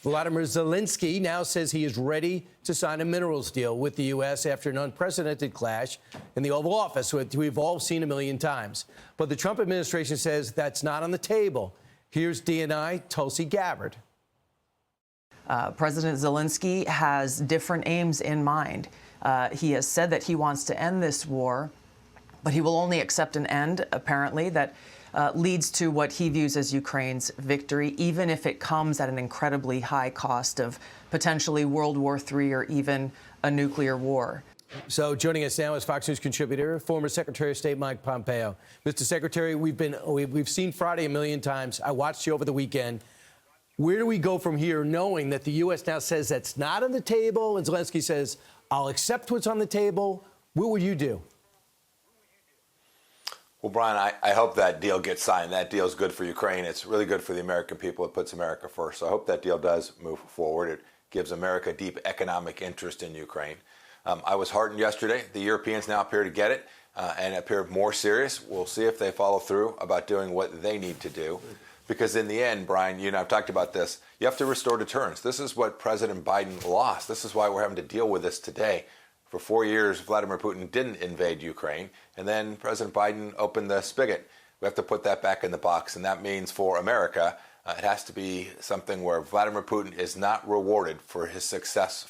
Vladimir Zelensky now says he is ready to sign a minerals deal with the U.S. after an unprecedented clash in the Oval Office, which we've all seen a million times. But the Trump administration says that's not on the table. Here's DNI Tulsi Gabbard. President Zelensky has different aims in mind. He has said that he wants to end this war, but he will only accept an end, apparently, that leads to what he views as Ukraine's victory, even if it comes at an incredibly high cost of potentially World War III or even a nuclear war. So joining us now is Fox News contributor, former Secretary of State Mike Pompeo. Mr. Secretary, we've seen Friday a million times. I watched you over the weekend. Where do we go from here, knowing that the U.S. now says that's not on the table, and Zelensky says, I'll accept what's on the table? What would you do? Well, Brian, I hope that deal gets signed. That deal is good for Ukraine. It's really good for the American people. It puts America first. So I hope that deal does move forward. It gives America deep economic interest in Ukraine. I was heartened yesterday. The Europeans now appear to get it and appear more serious. We'll see if they follow through about doing what they need to do. Because in the end, Brian, you and I have talked about this, you have to restore deterrence. This is what President Biden lost. This is why we're having to deal with this today. For 4 years, Vladimir Putin didn't invade Ukraine, and then President Biden opened the spigot. We have to put that back in the box, and that means for America, it has to be something where Vladimir Putin is not rewarded for his success.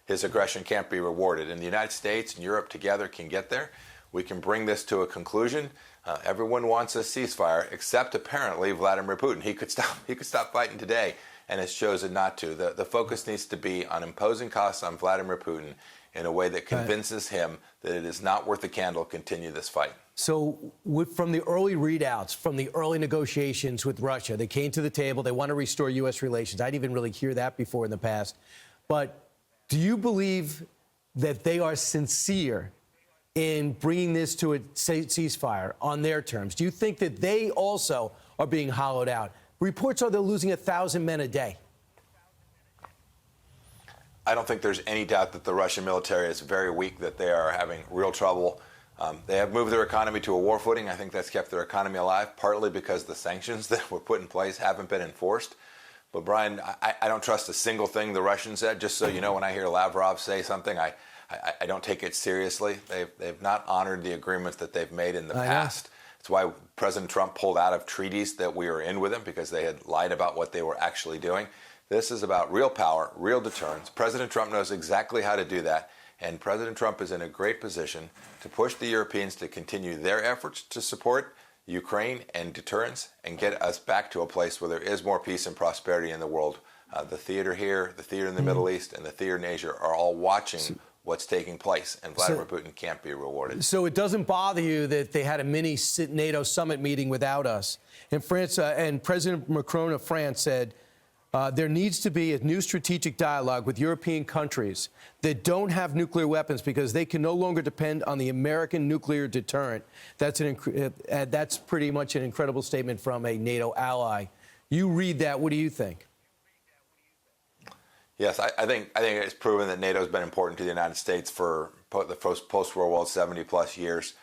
His aggression can't be rewarded, and the United States and Europe together can get there. We can bring this to a conclusion. Everyone wants a ceasefire, except apparently Vladimir Putin. He could stop fighting today, and has chosen not to. The focus needs to be on imposing costs on Vladimir Putin in a way that convinces him that it is not worth the candle to continue this fight. So from the early readouts, from the early negotiations with Russia, they came to the table. They want to restore U.S. relations. I didn't even really hear that before in the past. But do you believe that they are sincere in bringing this to a ceasefire on their terms? Do you think that they also are being hollowed out? Reports are they're losing 1,000 men a day. I don't think there's any doubt that the Russian military is very weak, that they are having real trouble. They have moved their economy to a war footing. I think that's kept their economy alive, partly because the sanctions that were put in place haven't been enforced. But, Brian, I don't trust a single thing the Russians said. Just so you know, when I hear Lavrov say something, I don't take it seriously. They've not honored the agreements that they've made in the past. It's why President Trump pulled out of treaties that we were in with him, because they had lied about what they were actually doing. This is about real power, real deterrence. President Trump knows exactly how to do that, and President Trump is in a great position to push the Europeans to continue their efforts to support Ukraine and deterrence and get us back to a place where there is more peace and prosperity in the world. The theater here, the theater in the Middle East, and the theater in Asia are all watching what's taking place, and Vladimir Putin can't be rewarded. So it doesn't bother you that they had a mini NATO summit meeting without us? And France and President Macron of France said, there needs to be a new strategic dialogue with European countries that don't have nuclear weapons because they can no longer depend on the American nuclear deterrent. That's pretty much an incredible statement from a NATO ally. You read that. What do you think? Yes, I think it's proven that NATO has been important to the United States for the post-World War 70-plus years.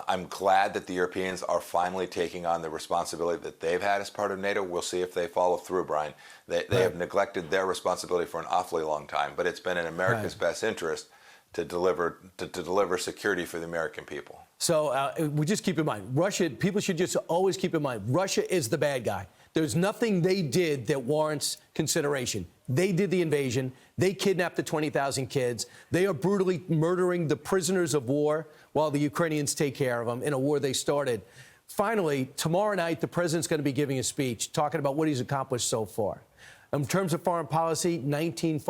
I'm glad that the Europeans are finally taking on the responsibility that they've had as part of NATO. We'll see if they follow through, Brian. They have neglected their responsibility for an awfully long time, but it's been in America's best interest to deliver security for the American people. So we just keep in mind, Russia, people should just always keep in mind, Russia is the bad guy. There's nothing they did that warrants consideration. They did the invasion. They kidnapped the 20,000 kids. They are brutally murdering the prisoners of war while the Ukrainians take care of them in a war they started. Finally, tomorrow night, the president's going to be giving a speech talking about what he's accomplished so far. In terms of foreign policy, 19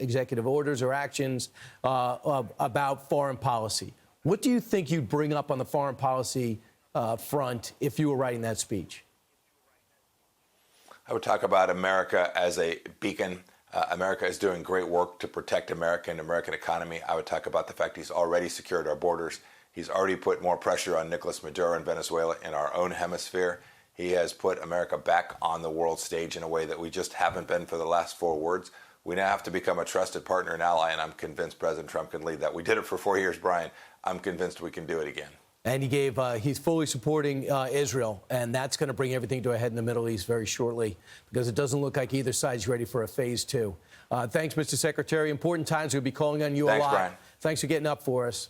executive orders or actions about foreign policy. What do you think you'd bring up on the foreign policy front if you were writing that speech? I would talk about America as a beacon. America is doing great work to protect America and American economy. I would talk about the fact he's already secured our borders. He's already put more pressure on Nicolas Maduro in Venezuela in our own hemisphere. He has put America back on the world stage in a way that we just haven't been for the last 4 years. We now have to become a trusted partner and ally, and I'm convinced President Trump can lead that. We did it for 4 years, Brian. I'm convinced we can do it again. And he's fully supporting Israel, and that's going to bring everything to a head in the Middle East very shortly, because it doesn't look like either side's ready for a phase 2. Thanks, Mr. Secretary. Important times. We'll be calling on you a lot. Brian. Thanks for getting up for us.